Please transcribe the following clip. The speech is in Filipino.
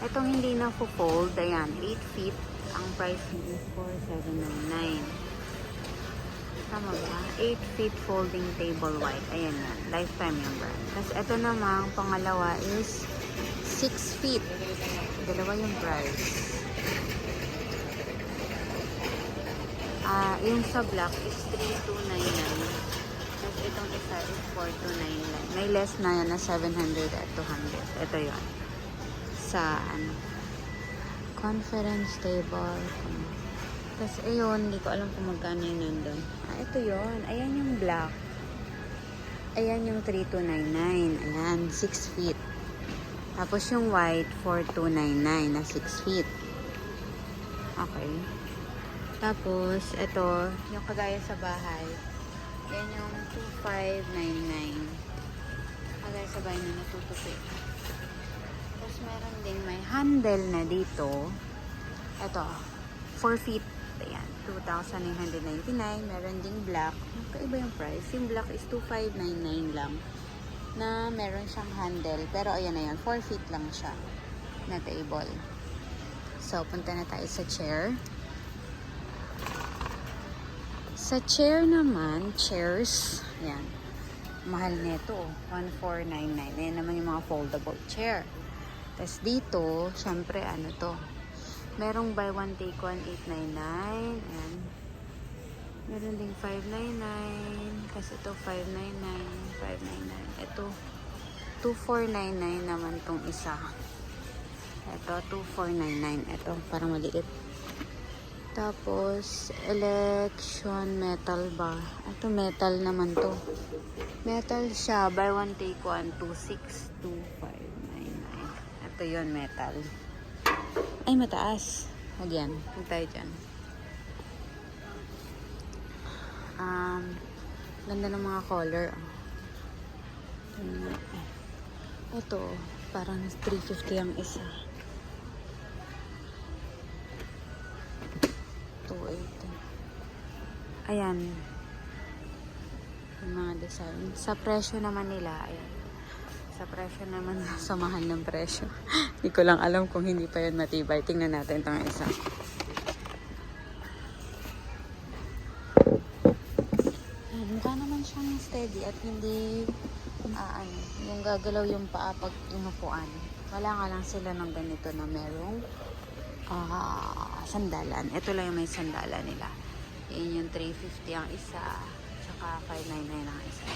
Itong hindi na fold, ayan, 8 feet. Ang price niya is 4,799. Tama ba? 8 feet folding table white. Ayan yan. Lifetime yung brand. Tapos ito namang pangalawa is 6 feet. Dalawa yung price. Yung sa black is 3,299. Tapos itong isa is 4,299. May less na yan na 700 at 200. Ito yun. Sa conference table. Tapos ayun, hindi ko alam kung magkano yun nandun. Ito yun. Ayan yung black. Ayan yung 3,299. Ayan, 6 feet. Tapos yung white, 4,299 na 6 feet. Okay. Tapos, ito, yung kagaya sa bahay. Yan yung 2,599. Kagaya sa bahay na natutupi. Tapos, meron din may handle na dito. Ito, 4 feet. Ayan, 2,999. Meron ding black. Magkaiba yung price. Yung black is 2,599 lang. Na meron siyang handle. Pero, ayan na yan. 4 feet lang siya na table. So, punta na tayo sa chair. Sa chair naman, chairs, yan. Mahal nito, 1,499. Ayan naman yung mga foldable chair. Tapos dito, syempre, ano to? Merong buy one, take one, 899. Ayan. Meron ding 599. Kasi ito, 599, 599. Ito, 2,499 naman tong isa. Ito, 2,499. Ito, parang maliit. Tapos, election metal ba? Ito, metal naman to. Metal siya. Buy one, take one. 262599. Ito yon metal. Ay, mataas. Huwag yan. Huwag tayo dyan. Ganda ng mga color. Ito, parang 350 ang isa. 280. Ayan. Yung mga design. Sa presyo naman nila, ayan. Sa presyo naman, sa mahal ng presyo. Hindi ko lang alam kung hindi pa yun matibay. Tingnan natin itong isa. Ayan, mukha naman siyang steady at hindi yung gagalaw yung paa pag inupuan. Wala nga lang sila ng ganito na merong sandalan. Ito lang yung may sandalan nila. Yan yung 350 ang isa, tsaka 599 ang isa.